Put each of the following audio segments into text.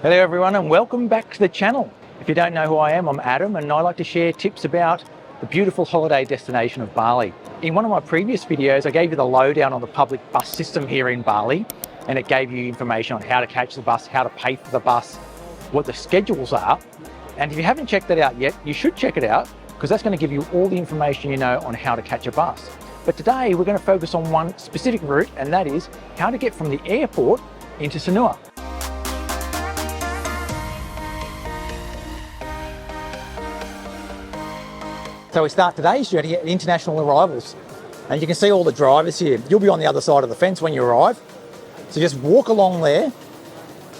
Hello everyone and welcome back to the channel. If you don't know who I am, I'm Adam and I like to share tips about the beautiful holiday destination of Bali. In one of my previous videos, I gave you the lowdown on the public bus system here in Bali, and it gave you information on how to catch the bus, how to pay for the bus, what the schedules are. And if you haven't checked that out yet, you should check it out because that's going to give you all the information you know on how to catch a bus. But today we're going to focus on one specific route, and that is how to get from the airport into Sanur. So we start today's journey at international arrivals, and you can see all the drivers here. You'll be on the other side of the fence when you arrive. So just walk along there,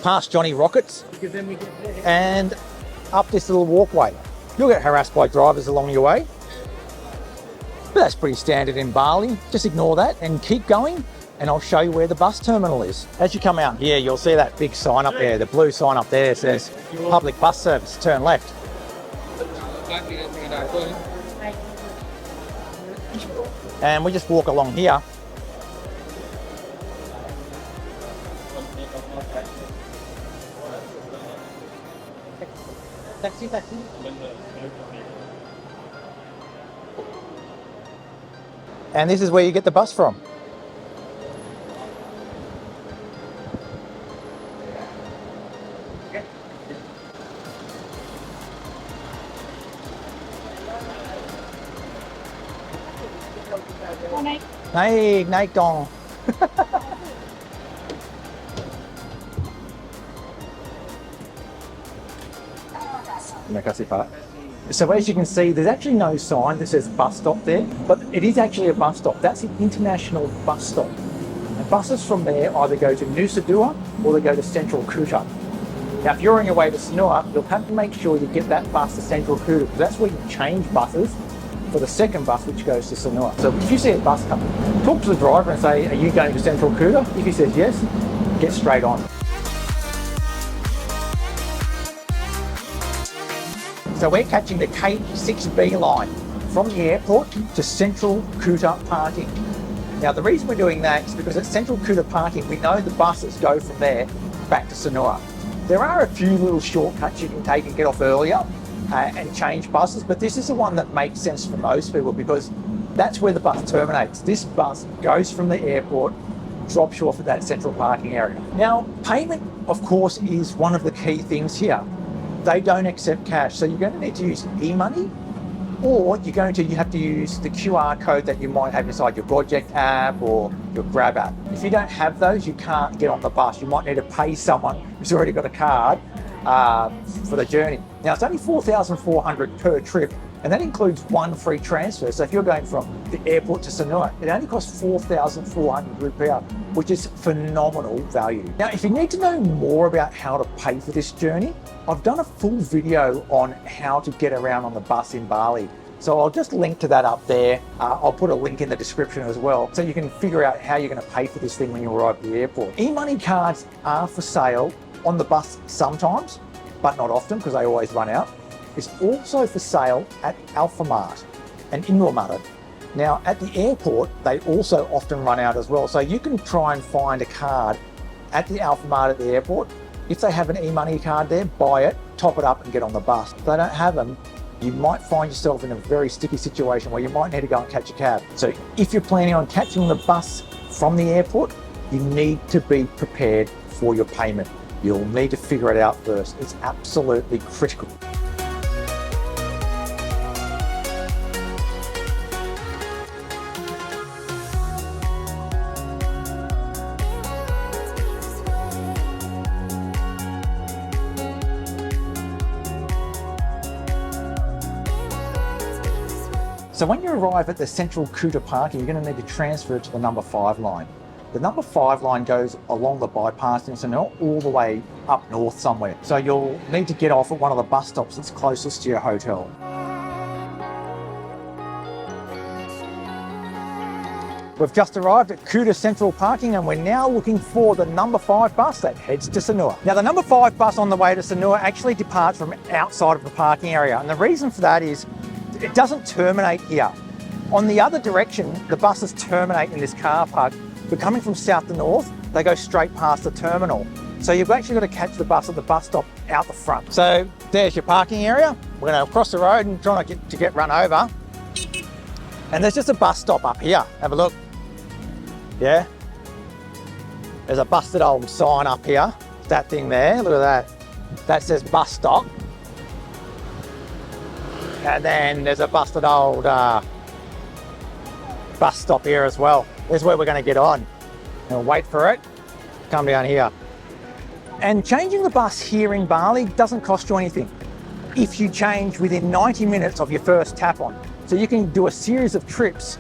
past Johnny Rockets, and up this little walkway. You'll get harassed by drivers along your way, but that's pretty standard in Bali. Just ignore that and keep going, and I'll show you where the bus terminal is. As you come out here, you'll see that big sign up there, the blue sign up there says public bus service, turn left. And we just walk along here. Taxi. And this is where you get the bus from. Naik dong. So as you can see, there's actually no sign that says bus stop there, but it is actually a bus stop. That's an international bus stop. And buses from there either go to Nusa Dua or they go to Central Kuta. Now, if you're on your way to Sanur, you'll have to make sure you get that bus to Central Kuta, because that's where you change buses for the second bus which goes to Sanur. So if you see a bus coming, talk to the driver and say, are you going to Central Kuta? If he says yes, get straight on. So we're catching the K6B line from the airport to Central Kuta parking. Now the reason we're doing that is because at Central Kuta parking, we know the buses go from there back to Sanur. There are a few little shortcuts you can take and get off earlier and change buses, but this is the one that makes sense for most people because that's where the bus terminates. This bus goes from the airport, drops you off at that central parking area. Now, payment, of course, is one of the key things here. They don't accept cash, so you're going to need to use e-money, or you have to use the QR code that you might have inside your Project app or your Grab app. If you don't have those, you can't get on the bus. You might need to pay someone who's already got a card for the journey. Now, it's only 4,400 per trip, and that includes one free transfer. So if you're going from the airport to Sanur, it only costs 4,400 rupiah, which is phenomenal value. Now, if you need to know more about how to pay for this journey, I've done a full video on how to get around on the bus in Bali. So I'll just link to that up there. I'll put a link in the description as well, so you can figure out how you're going to pay for this thing when you arrive at the airport. E-money cards are for sale on the bus sometimes, but not often because they always run out. It's also for sale at Alfamart and Indomaret. Now at the airport, they also often run out as well. So you can try and find a card at the Alfamart at the airport. If they have an e-money card there, buy it, top it up and get on the bus. If they don't have them, you might find yourself in a very sticky situation where you might need to go and catch a cab. So if you're planning on catching the bus from the airport, you need to be prepared for your payment. You'll need to figure it out first. It's absolutely critical. So when you arrive at the Central Kuta parking, you're going to need to transfer to the number 5 line. The number 5 line goes along the bypass in Sanur all the way up north somewhere. So you'll need to get off at one of the bus stops that's closest to your hotel. We've just arrived at Kuta Central Parking and we're now looking for the number 5 bus that heads to Sanur. Now the number 5 bus on the way to Sanur actually departs from outside of the parking area, and the reason for that is it doesn't terminate here. On the other direction, the buses terminate in this car park, but coming from south to north, they go straight past the terminal. So you've actually got to catch the bus at the bus stop out the front. So there's your parking area. We're going to cross the road and try not to get run over. And there's just a bus stop up here. Have a look. Yeah. There's a busted old sign up here. That thing there, look at that. That says bus stop. And then there's a busted old bus stop here as well. This is where we're going to get on. We'll wait for it. Come down here. And changing the bus here in Bali doesn't cost you anything if you change within 90 minutes of your first tap on. So you can do a series of trips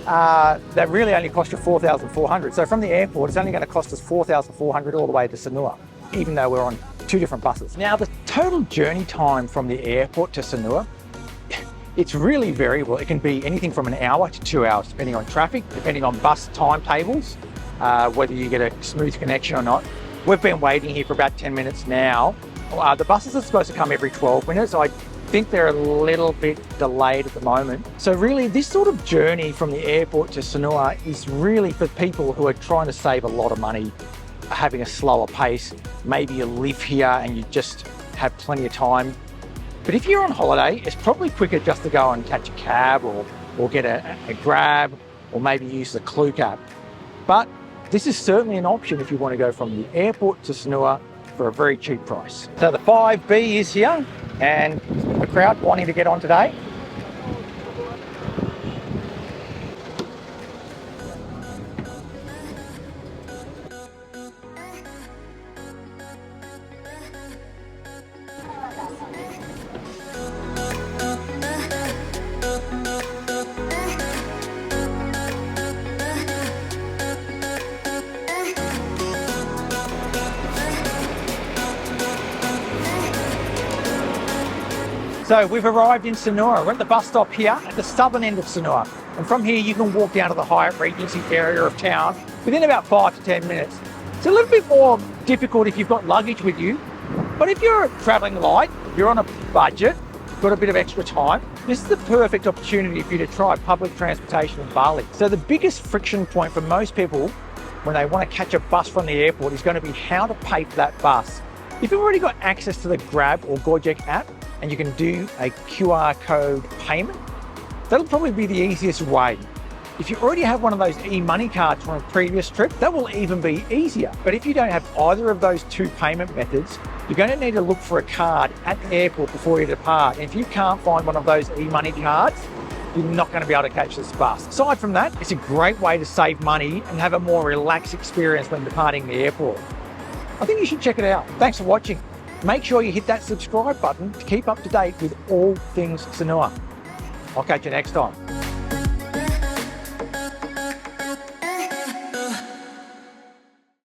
that really only cost you 4,400. So from the airport, it's only going to cost us 4,400 all the way to Sanur, even though we're on 2 different buses. Now, the total journey time from the airport to Sanur, it's really variable. It can be anything from an hour to 2 hours, depending on traffic, depending on bus timetables, whether you get a smooth connection or not. We've been waiting here for about 10 minutes now. The buses are supposed to come every 12 minutes. I think they're a little bit delayed at the moment. So really, this sort of journey from the airport to Sanur is really for people who are trying to save a lot of money, having a slower pace. Maybe you live here and you just have plenty of time. But if you're on holiday, it's probably quicker just to go and catch a cab or get a grab, or maybe use the Clue cab. But this is certainly an option if you want to go from the airport to Sanur for a very cheap price. So the 5B is here, and the crowd wanting to get on today. So we've arrived in Sanur. We're at the bus stop here at the southern end of Sanur. And from here, you can walk down to the Hyatt Regency area of town within about 5 to 10 minutes. It's a little bit more difficult if you've got luggage with you, but if you're traveling light, you're on a budget, got a bit of extra time, this is the perfect opportunity for you to try public transportation in Bali. So the biggest friction point for most people when they want to catch a bus from the airport is going to be how to pay for that bus. If you've already got access to the Grab or Gojek app, and you can do a QR code payment, that'll probably be the easiest way. If you already have one of those e-money cards from a previous trip, that will even be easier. But if you don't have either of those 2 payment methods, you're going to need to look for a card at the airport before you depart. And if you can't find one of those e-money cards, you're not going to be able to catch this bus. Aside from that, it's a great way to save money and have a more relaxed experience when departing the airport. I think you should check it out. Thanks for watching. Make sure you hit that subscribe button to keep up to date with all things Sanur. I'll catch you next time.